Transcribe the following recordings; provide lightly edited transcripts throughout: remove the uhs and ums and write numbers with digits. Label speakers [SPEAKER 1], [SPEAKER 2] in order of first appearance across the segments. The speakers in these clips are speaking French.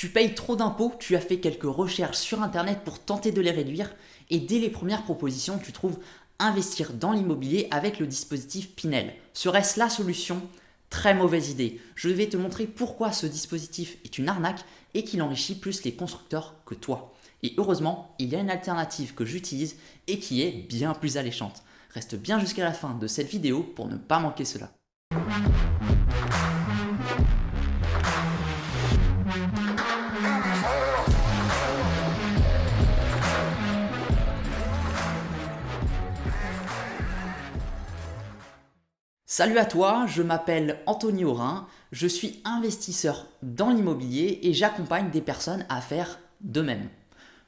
[SPEAKER 1] Tu payes trop d'impôts, tu as fait quelques recherches sur internet pour tenter de les réduire et dès les premières propositions, tu trouves investir dans l'immobilier avec le dispositif Pinel. Serait-ce la solution? Très mauvaise idée. Je vais te montrer pourquoi ce dispositif est une arnaque et qu'il enrichit plus les constructeurs que toi. Et heureusement, il y a une alternative que j'utilise et qui est bien plus alléchante. Reste bien jusqu'à la fin de cette vidéo pour ne pas manquer cela. Salut à toi, je m'appelle Anthony Aurin, je suis investisseur dans l'immobilier et j'accompagne des personnes à faire de même.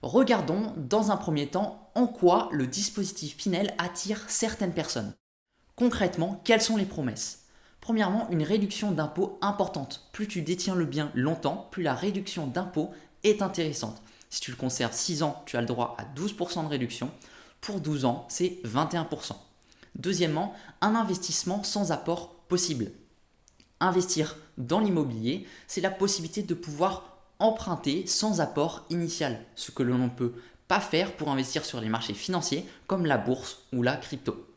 [SPEAKER 1] Regardons dans un premier temps en quoi le dispositif Pinel attire certaines personnes. Concrètement, quelles sont les promesses? Premièrement, une réduction d'impôt importante. Plus tu détiens le bien longtemps, plus la réduction d'impôt est intéressante. Si tu le conserves 6 ans, tu as le droit à 12% de réduction. Pour 12 ans, c'est 21%. Deuxièmement, un investissement sans apport possible. Investir dans l'immobilier, c'est la possibilité de pouvoir emprunter sans apport initial, ce que l'on ne peut pas faire pour investir sur les marchés financiers comme la bourse ou la crypto.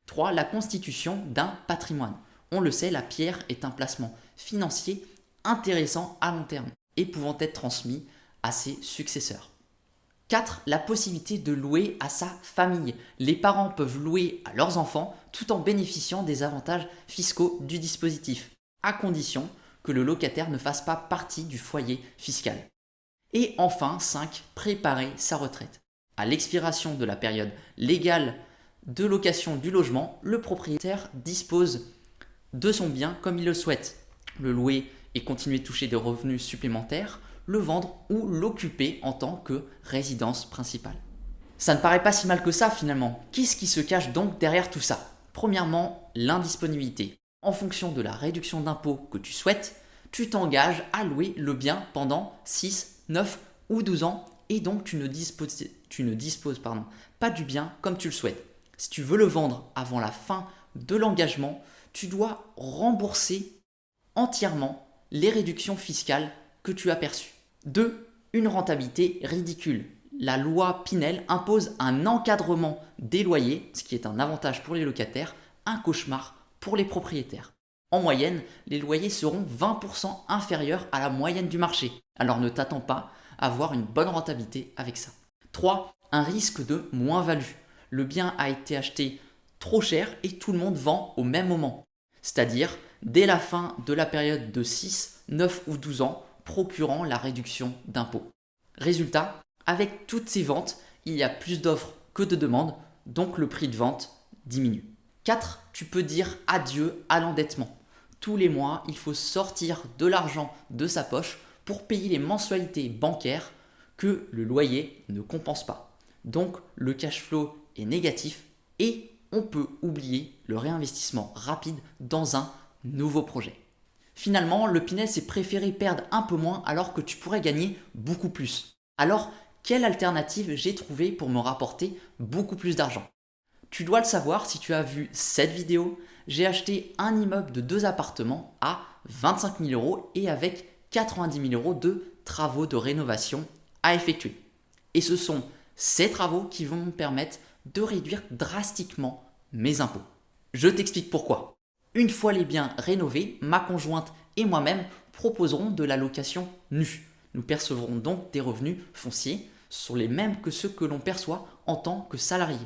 [SPEAKER 1] 3. La constitution d'un patrimoine. On le sait, la pierre est un placement financier intéressant à long terme et pouvant être transmis à ses successeurs. 4. La possibilité de louer à sa famille. Les parents peuvent louer à leurs enfants tout en bénéficiant des avantages fiscaux du dispositif, à condition que le locataire ne fasse pas partie du foyer fiscal. Et enfin, 5. Préparer sa retraite. À l'expiration de la période légale de location du logement, le propriétaire dispose de son bien comme il le souhaite. Le louer et continuer de toucher des revenus supplémentaires, le vendre ou l'occuper en tant que résidence principale. Ça ne paraît pas si mal que ça finalement. Qu'est-ce qui se cache donc derrière tout ça? Premièrement, l'indisponibilité. En fonction de la réduction d'impôt que tu souhaites, tu t'engages à louer le bien pendant 6, 9 ou 12 ans et donc tu ne disposes pas du bien comme tu le souhaites. Si tu veux le vendre avant la fin de l'engagement, tu dois rembourser entièrement les réductions fiscales que tu as perçues. 2. Une rentabilité ridicule. La loi Pinel impose un encadrement des loyers, ce qui est un avantage pour les locataires, un cauchemar pour les propriétaires. En moyenne, les loyers seront 20% inférieurs à la moyenne du marché. Alors ne t'attends pas à avoir une bonne rentabilité avec ça. 3. Un risque de moins-value. Le bien a été acheté trop cher et tout le monde vend au même moment. C'est-à-dire dès la fin de la période de 6, 9 ou 12 ans, procurant la réduction d'impôt. Résultat, avec toutes ces ventes, il y a plus d'offres que de demandes, donc le prix de vente diminue. 4. Tu peux dire adieu à l'endettement. Tous les mois, il faut sortir de l'argent de sa poche pour payer les mensualités bancaires que le loyer ne compense pas. Donc le cash flow est négatif et on peut oublier le réinvestissement rapide dans un nouveau projet. Finalement, le Pinel c'est préféré perdre un peu moins alors que tu pourrais gagner beaucoup plus. Alors, quelle alternative j'ai trouvé pour me rapporter beaucoup plus d'argent? Tu dois le savoir si tu as vu cette vidéo, j'ai acheté un immeuble de 2 appartements à 25 000 € et avec 90 000 € de travaux de rénovation à effectuer. Et ce sont ces travaux qui vont me permettre de réduire drastiquement mes impôts. Je t'explique pourquoi. Une fois les biens rénovés, ma conjointe et moi-même proposerons de la location nue. Nous percevrons donc des revenus fonciers sur les mêmes que ceux que l'on perçoit en tant que salarié.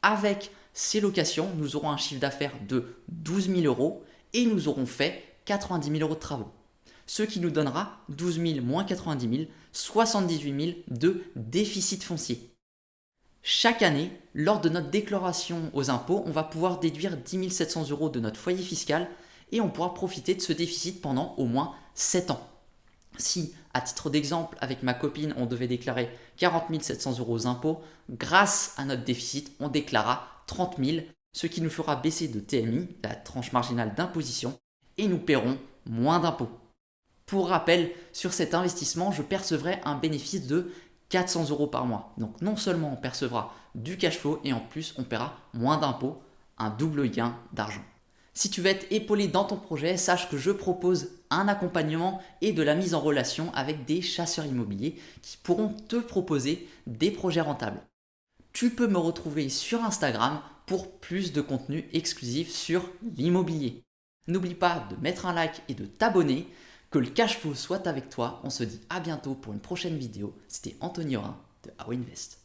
[SPEAKER 1] Avec ces locations, nous aurons un chiffre d'affaires de 12 000 € et nous aurons fait 90 000 € de travaux. Ce qui nous donnera 12 000 moins 90 000, 78 000 de déficit foncier. Chaque année, lors de notre déclaration aux impôts, on va pouvoir déduire 10 700 € de notre foyer fiscal et on pourra profiter de ce déficit pendant au moins 7 ans. Si, à titre d'exemple, avec ma copine, on devait déclarer 40 700 € aux impôts, grâce à notre déficit, on déclarera 30 000, ce qui nous fera baisser de TMI, la tranche marginale d'imposition, et nous paierons moins d'impôts. Pour rappel, sur cet investissement, je percevrai un bénéfice de 400 € par mois. Donc non seulement on percevra du cash flow et en plus on paiera moins d'impôts, un double gain d'argent. Si tu veux être épaulé dans ton projet, sache que je propose un accompagnement et de la mise en relation avec des chasseurs immobiliers qui pourront te proposer des projets rentables. Tu peux me retrouver sur Instagram pour plus de contenu exclusif sur l'immobilier. N'oublie pas de mettre un like et de t'abonner. Que le cash flow soit avec toi. On se dit à bientôt pour une prochaine vidéo. C'était Anthony Orin de How Invest.